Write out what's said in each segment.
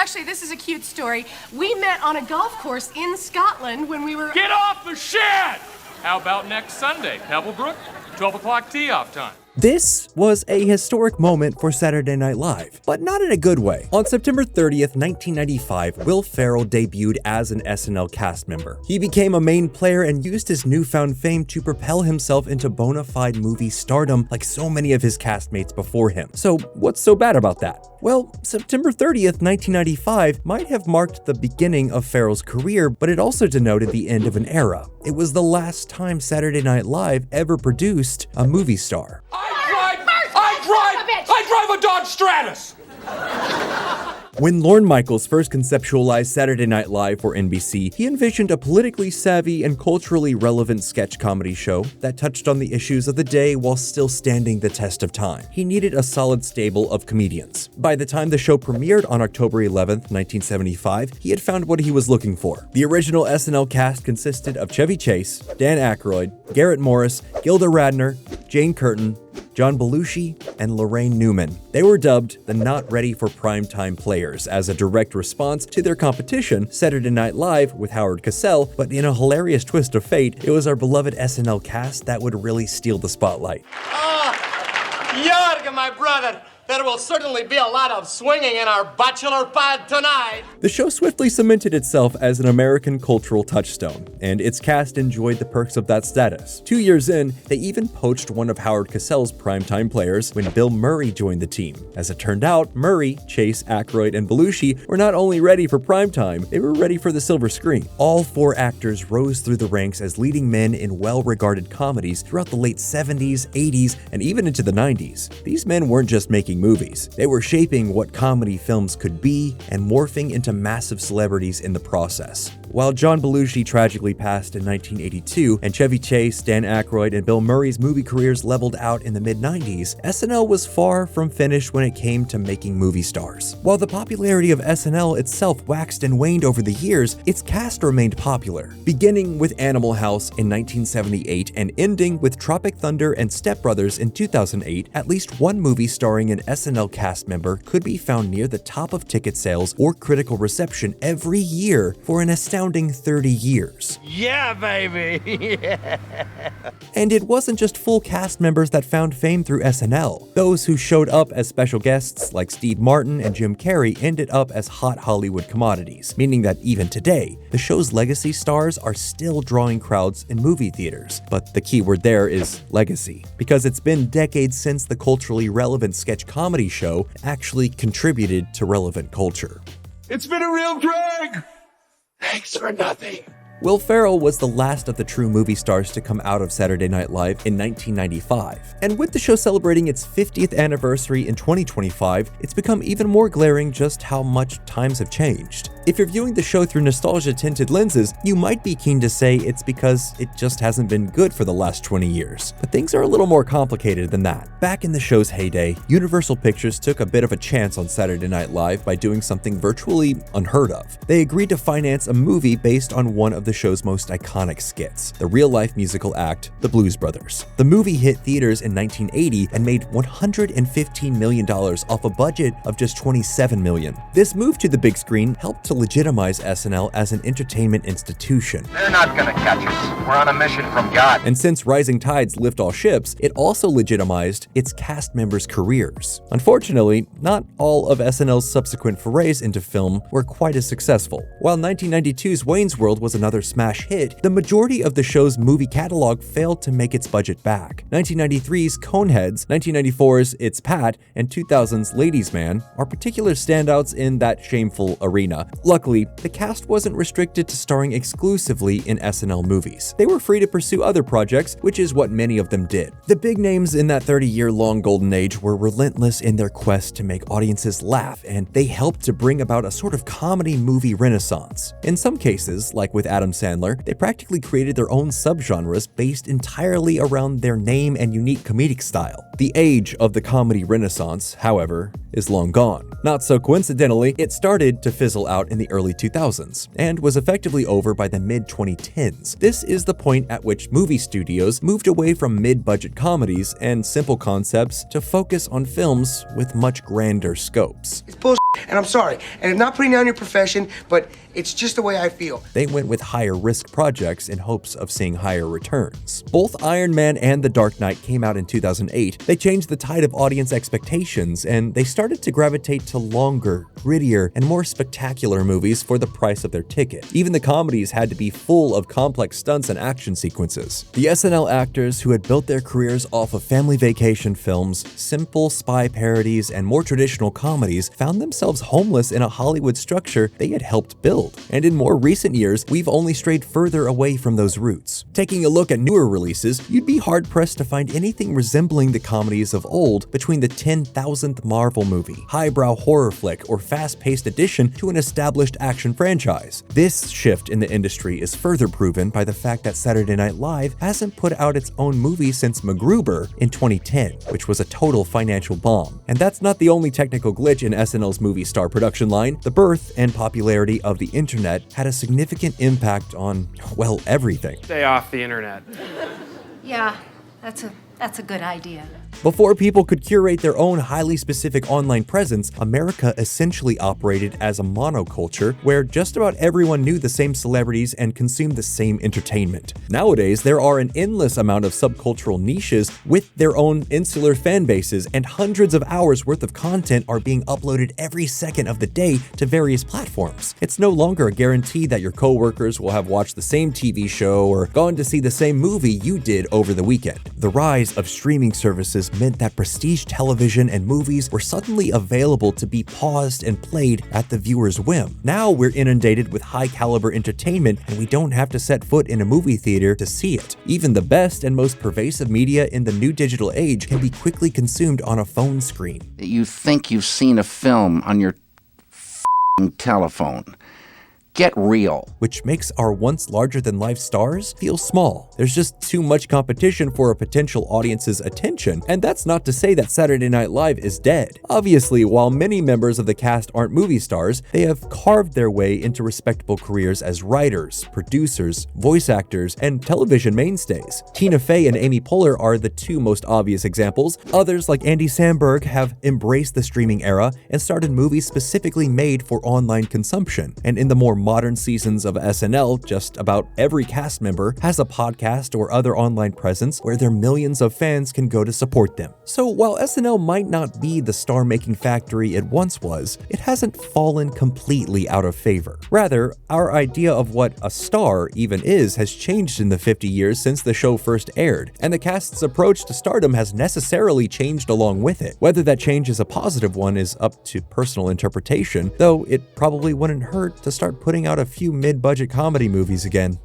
Actually, this is a cute story. We met on a golf course in Scotland when we were... Get off the shed! How about next Sunday, Pebblebrook? 12 o'clock tee-off time. This was a historic moment for Saturday Night Live, but not in a good way. On September 30th, 1995, Will Ferrell debuted as an SNL cast member. He became a main player and used his newfound fame to propel himself into bona fide movie stardom like so many of his castmates before him. So what's so bad about that? Well, September 30th, 1995 might have marked the beginning of Ferrell's career, but it also denoted the end of an era. It was the last time Saturday Night Live ever produced a movie star. I drive a Dodge Stratus! When Lorne Michaels first conceptualized Saturday Night Live for NBC, he envisioned a politically savvy and culturally relevant sketch comedy show that touched on the issues of the day while still standing the test of time. He needed a solid stable of comedians. By the time the show premiered on October 11th, 1975, he had found what he was looking for. The original SNL cast consisted of Chevy Chase, Dan Aykroyd, Garrett Morris, Gilda Radner, Jane Curtin, John Belushi, and Lorraine Newman. They were dubbed the Not Ready for Primetime Players as a direct response to their competition, Saturday Night Live with Howard Cosell, but in a hilarious twist of fate, it was our beloved SNL cast that would really steal the spotlight. Jorgen, my brother, there will certainly be a lot of swinging in our bachelor pad tonight. The show swiftly cemented itself as an American cultural touchstone, and its cast enjoyed the perks of that status. 2 years in, they even poached one of Howard Cosell's primetime players when Bill Murray joined the team. As it turned out, Murray, Chase, Aykroyd, and Belushi were not only ready for primetime, they were ready for the silver screen. All four actors rose through the ranks as leading men in well-regarded comedies throughout the late 70s, 80s, and even into the 90s. These men weren't just making movies. They were shaping what comedy films could be and morphing into massive celebrities in the process. While John Belushi tragically passed in 1982 and Chevy Chase, Dan Aykroyd, and Bill Murray's movie careers leveled out in the mid-90s, SNL was far from finished when it came to making movie stars. While the popularity of SNL itself waxed and waned over the years, its cast remained popular, beginning with Animal House in 1978 and ending with Tropic Thunder and Step Brothers in 2008. At least one movie starring an SNL cast member could be found near the top of ticket sales or critical reception every year for an astounding 30 years. Yeah, baby! And it wasn't just full cast members that found fame through SNL. Those who showed up as special guests like Steve Martin and Jim Carrey ended up as hot Hollywood commodities, meaning that even today, the show's legacy stars are still drawing crowds in movie theaters. But the key word there is legacy, because it's been decades since the culturally relevant sketch comedy show actually contributed to relevant culture. It's been a real drag! Thanks for nothing. Will Ferrell was the last of the true movie stars to come out of Saturday Night Live in 1995. And with the show celebrating its 50th anniversary in 2025, it's become even more glaring just how much times have changed. If you're viewing the show through nostalgia-tinted lenses, you might be keen to say it's because it just hasn't been good for the last 20 years. But things are a little more complicated than that. Back in the show's heyday, Universal Pictures took a bit of a chance on Saturday Night Live by doing something virtually unheard of. They agreed to finance a movie based on one of the show's most iconic skits, the real-life musical act, The Blues Brothers. The movie hit theaters in 1980 and made $115 million off a budget of just $27 million. This move to the big screen helped to legitimize SNL as an entertainment institution. They're not gonna catch us. We're on a mission from God. And since rising tides lift all ships, it also legitimized its cast members' careers. Unfortunately, not all of SNL's subsequent forays into film were quite as successful. While 1992's Wayne's World was another smash hit, the majority of the show's movie catalog failed to make its budget back. 1993's Coneheads, 1994's It's Pat, and 2000's Ladies Man are particular standouts in that shameful arena. Luckily, the cast wasn't restricted to starring exclusively in SNL movies. They were free to pursue other projects, which is what many of them did. The big names in that 30-year-long golden age were relentless in their quest to make audiences laugh, and they helped to bring about a sort of comedy movie renaissance. In some cases, like with Adam Sandler, they practically created their own subgenres based entirely around their name and unique comedic style. The age of the comedy renaissance, however, is long gone. Not so coincidentally, it started to fizzle out in the early 2000s and was effectively over by the mid-2010s. This is the point at which movie studios moved away from mid-budget comedies and simple concepts to focus on films with much grander scopes. It's bullshit. And I'm sorry, and I'm not putting down your profession, but it's just the way I feel. They went with higher risk projects in hopes of seeing higher returns. Both Iron Man and The Dark Knight came out in 2008. They changed the tide of audience expectations, and they started to gravitate to longer, grittier, and more spectacular movies for the price of their ticket. Even the comedies had to be full of complex stunts and action sequences. The SNL actors who had built their careers off of family vacation films, simple spy parodies, and more traditional comedies found themselves homeless in a Hollywood structure they had helped build. And in more recent years, we've only strayed further away from those roots. Taking a look at newer releases, you'd be hard-pressed to find anything resembling the comedies of old between the 10,000th Marvel movie, highbrow horror flick, or fast-paced addition to an established action franchise. This shift in the industry is further proven by the fact that Saturday Night Live hasn't put out its own movie since MacGruber in 2010, which was a total financial bomb. And that's not the only technical glitch in SNL's movie star production line. The birth and popularity of the internet had a significant impact on, well, everything. Stay off the internet. Yeah, that's a good idea. Before people could curate their own highly specific online presence, America essentially operated as a monoculture where just about everyone knew the same celebrities and consumed the same entertainment. Nowadays, there are an endless amount of subcultural niches with their own insular fan bases, and hundreds of hours worth of content are being uploaded every second of the day to various platforms. It's no longer a guarantee that your coworkers will have watched the same TV show or gone to see the same movie you did over the weekend. The rise of streaming services meant that prestige television and movies were suddenly available to be paused and played at the viewer's whim. Now we're inundated with high-caliber entertainment, and we don't have to set foot in a movie theater to see it. Even the best and most pervasive media in the new digital age can be quickly consumed on a phone screen. You think you've seen a film on your telephone. Get real. Which makes our once larger-than-life stars feel small. There's just too much competition for a potential audience's attention, and that's not to say that Saturday Night Live is dead. Obviously, while many members of the cast aren't movie stars, they have carved their way into respectable careers as writers, producers, voice actors, and television mainstays. Tina Fey and Amy Poehler are the two most obvious examples. Others, like Andy Samberg, have embraced the streaming era and started movies specifically made for online consumption. And in the more modern seasons of SNL, just about every cast member has a podcast or other online presence where their millions of fans can go to support them. So while SNL might not be the star-making factory it once was, it hasn't fallen completely out of favor. Rather, our idea of what a star even is has changed in the 50 years since the show first aired, and the cast's approach to stardom has necessarily changed along with it. Whether that change is a positive one is up to personal interpretation, though it probably wouldn't hurt to start putting out a few mid-budget comedy movies again.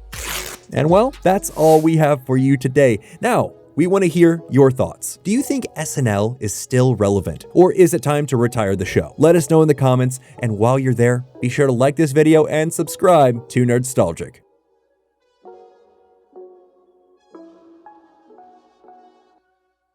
And well, that's all we have for you today. Now, we want to hear your thoughts. Do you think SNL is still relevant, or is it time to retire the show? Let us know in the comments, and while you're there, be sure to like this video and subscribe to Nerdstalgic.